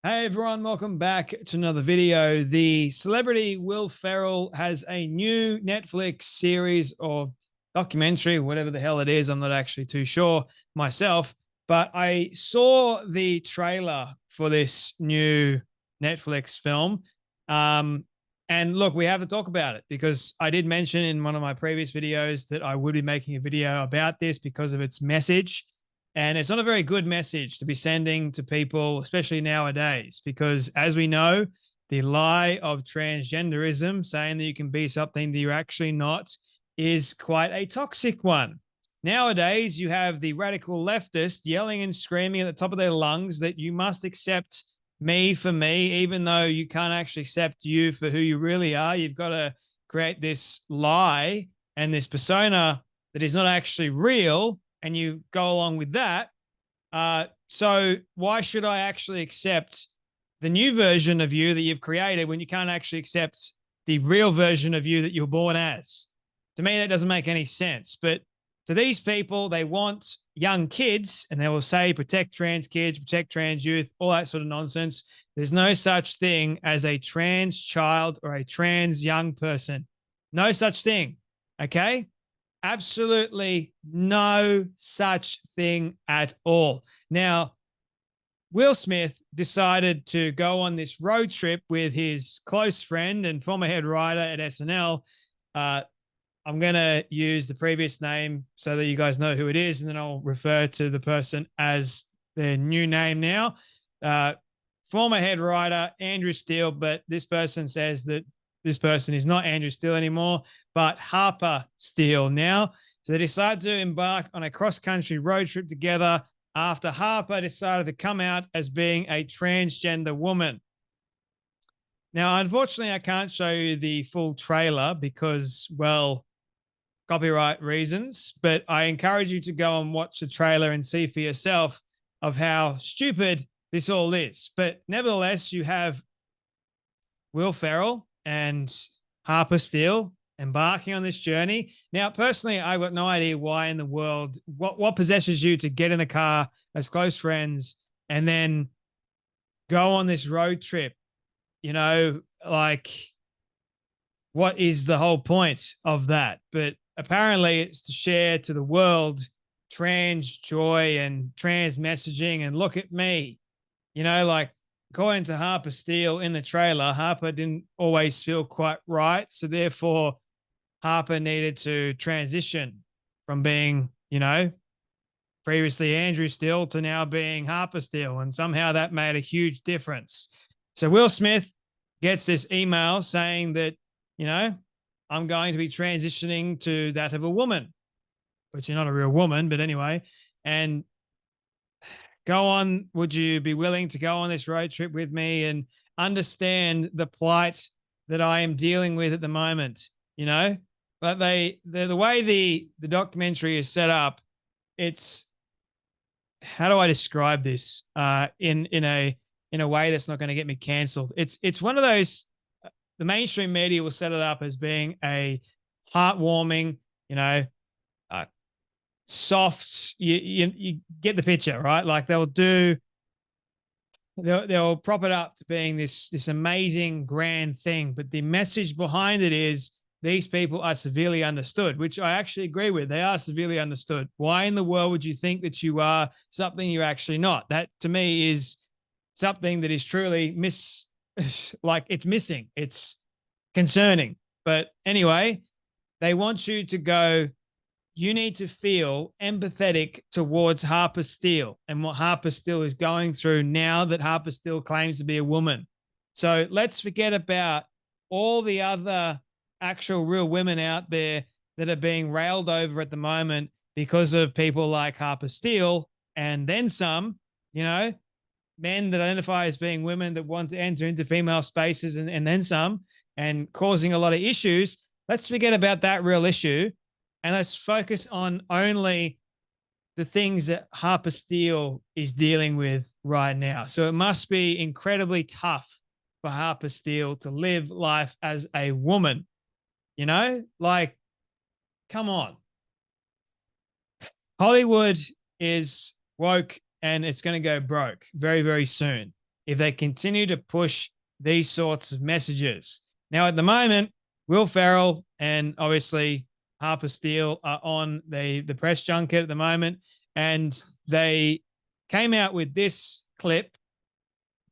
Hey everyone, welcome back to another video. The celebrity Will Ferrell has a new Netflix series or documentary, whatever the hell it is. I'm not actually too sure myself, but I saw the trailer for this new Netflix film. And look, we have to talk about it because I did mention in one of my previous videos that I would be making a video about this because of its message. And it's not a very good message to be sending to people, especially nowadays, because as we know, the lie of transgenderism, saying that you can be something that you're actually not, is quite a toxic one. Nowadays, you have the radical leftist yelling and screaming at the top of their lungs that you must accept me for me, even though you can't actually accept you for who you really are. You've got to create this lie and this persona that is not actually real, and you go along with that. So why should I actually accept the new version of you that you've created when you can't actually accept the real version of you that you're born as? To me, that doesn't make any sense. But to these people, they want young kids and they will say, protect trans kids, protect trans youth, all that sort of nonsense. There's no such thing as a trans child or a trans young person. No such thing. Okay. Absolutely no such thing at all. Now, Will Smith decided to go on this road trip with his close friend and former head writer at SNL. I'm going to use the previous name so that you guys know who it is, and then I'll refer to the person as their new name now. Former head writer, Andrew Steele, but this person says that this person is not Andrew Steele anymore, but Harper Steele now. So they decided to embark on a cross-country road trip together after Harper decided to come out as being a transgender woman. Now, unfortunately, I can't show you the full trailer because, well, copyright reasons, but I encourage you to go and watch the trailer and see for yourself of how stupid this all is. But nevertheless, you have Will Ferrell and Harper Steele embarking on this journey. Now, personally, I've got no idea why in the world, what possesses you to get in the car as close friends and then go on this road trip? You know, like, what is the whole point of that? But apparently it's to share to the world trans joy and trans messaging. And look at me, you know, like, according to Harper Steele in the trailer, Harper didn't always feel quite right. So therefore, Harper needed to transition from being, you know, previously Andrew Steele to now being Harper Steele. And somehow that made a huge difference. So Will Smith gets this email saying that, you know, I'm going to be transitioning to that of a woman, but you're not a real woman. But anyway, and go on, would you be willing to go on this road trip with me and understand the plight that I am dealing with at the moment? You know, but the way the documentary is set up, it's, how do I describe this in a way that's not going to get me cancelled? It's one of those, the mainstream media will set it up as being a heartwarming, you know, soft, you get the picture, right? Like they'll prop it up to being this amazing grand thing, but the message behind it is these people are severely understood, which I actually agree with. They are severely understood. Why in the world would you think that you are something you're actually not? That to me is something that is truly like it's missing. It's concerning. But anyway, they want you to go, you need to feel empathetic towards Harper Steele and what Harper Steele is going through now that Harper Steele claims to be a woman. So let's forget about all the other actual real women out there that are being railed over at the moment because of people like Harper Steele, and then some, you know, men that identify as being women that want to enter into female spaces, and then some, and causing a lot of issues. Let's forget about that real issue. And let's focus on only the things that Harper Steele is dealing with right now. So it must be incredibly tough for Harper Steele to live life as a woman. You know, like, come on. Hollywood is woke and it's going to go broke very, very soon. if they continue to push these sorts of messages. Now, at the moment, Will Ferrell and obviously Harper Steele are on the press junket at the moment, and they came out with this clip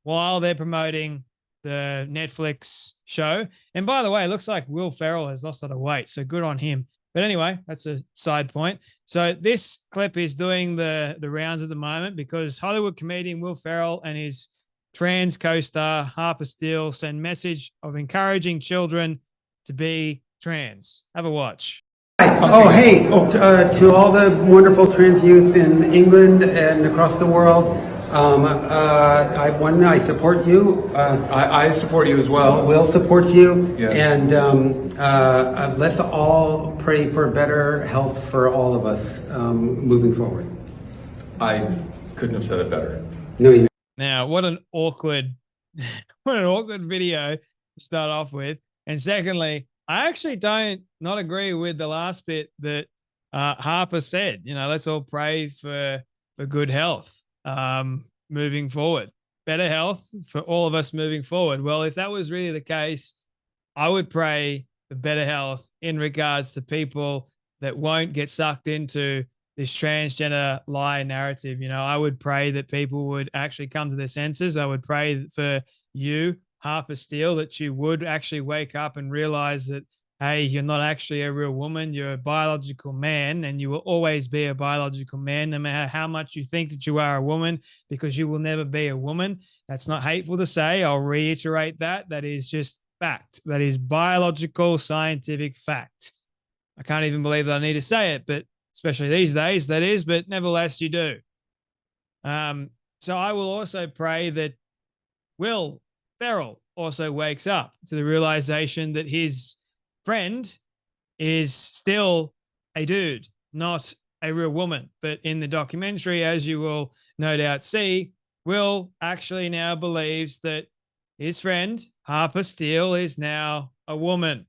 while they're promoting the Netflix show. And by the way, it looks like Will Ferrell has lost a lot of weight, so good on him. But anyway, that's a side point. So this clip is doing the rounds at the moment because Hollywood comedian Will Ferrell and his trans co-star Harper Steele send message of encouraging children to be trans. Have a watch. Oh, hey, to all the wonderful trans youth in England and across the world, I support you. I support you as well. Will supports you. Yes. And let's all pray for better health for all of us moving forward. I couldn't have said it better. No, now, what an awkward video to start off with. And secondly, I actually don't not agree with the last bit that Harper said. You know, let's all pray for good health moving forward, better health for all of us moving forward. Well, if that was really the case, I would pray for better health in regards to people that won't get sucked into this transgender lie narrative. You know, I would pray that people would actually come to their senses. I would pray for you, Harper Steele, that you would actually wake up and realize that, hey, you're not actually a real woman. You're a biological man, and you will always be a biological man, no matter how much you think that you are a woman, because you will never be a woman. That's not hateful to say. I'll reiterate that. That is just fact. That is biological, scientific fact. I can't even believe that I need to say it, but especially these days, that is, but nevertheless, you do. So I will also pray that Will Ferrell also wakes up to the realization that his friend is still a dude, not a real woman. But in the documentary, as you will no doubt see, Will actually now believes that his friend, Harper Steele, is now a woman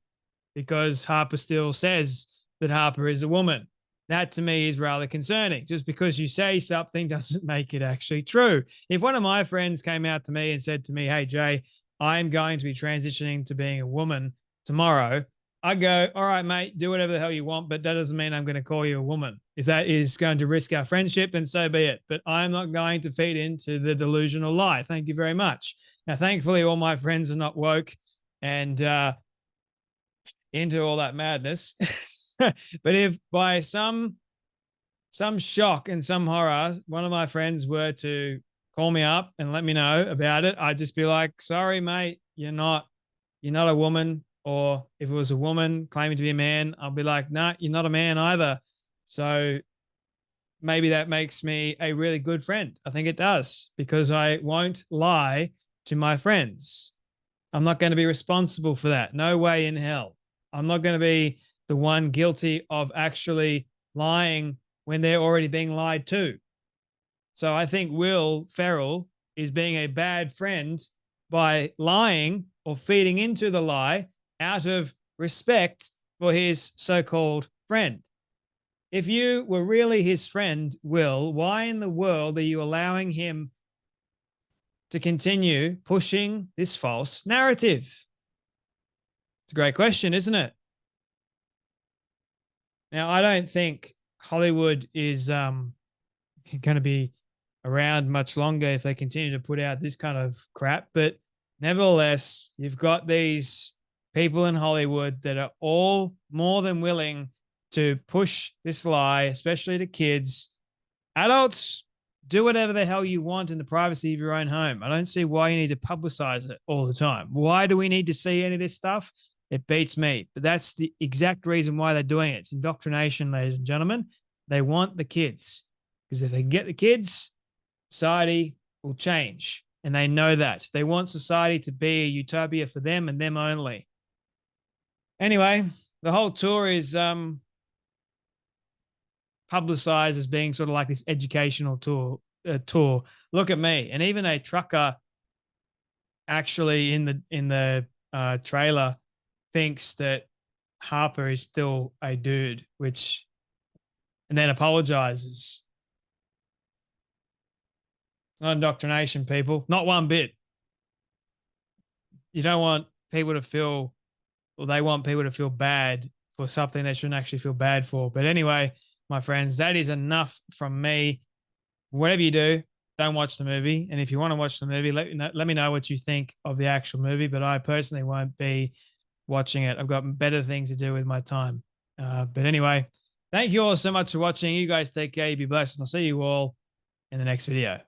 because Harper Steele says that Harper is a woman. That to me is rather concerning. Just because you say something doesn't make it actually true. If one of my friends came out to me and said to me, hey, Jay, I'm going to be transitioning to being a woman tomorrow, I go, all right, mate, do whatever the hell you want, but that doesn't mean I'm going to call you a woman. If that is going to risk our friendship, then so be it. But I'm not going to feed into the delusional lie. Thank you very much. Now, thankfully, all my friends are not woke and into all that madness. But if by some shock and some horror, one of my friends were to call me up and let me know about it, I'd just be like, sorry, mate, you're not a woman. Or if it was a woman claiming to be a man, I'll be like, nah, you're not a man either. So maybe that makes me a really good friend. I think it does, because I won't lie to my friends. I'm not going to be responsible for that. No way in hell. I'm not going to be the one guilty of actually lying when they're already being lied to. So I think Will Ferrell is being a bad friend by lying or feeding into the lie out of respect for his so-called friend. If you were really his friend, Will, why in the world are you allowing him to continue pushing this false narrative? It's a great question, isn't it? Now, I don't think Hollywood is going to be around much longer if they continue to put out this kind of crap. But nevertheless, you've got these people in Hollywood that are all more than willing to push this lie, especially to kids. Adults, do whatever the hell you want in the privacy of your own home. I don't see why you need to publicize it all the time. Why do we need to see any of this stuff? It beats me. But that's the exact reason why they're doing it. It's indoctrination, ladies and gentlemen. They want the kids, because if they get the kids, society will change. And they know that. They want society to be a utopia for them and them only. Anyway, the whole tour is publicized as being sort of like this educational tour. Look at me. And even a trucker actually in the trailer thinks that Harper is still a dude, and then apologizes. Not indoctrination, people. Not one bit. You don't want people to feel, or they want people to feel bad for something they shouldn't actually feel bad for. But anyway, my friends, that is enough from me. Whatever you do, don't watch the movie. And if you want to watch the movie, let me know what you think of the actual movie. But I personally won't be watching it. I've got better things to do with my time. But anyway, thank you all so much for watching. You guys take care. You be blessed. And I'll see you all in the next video.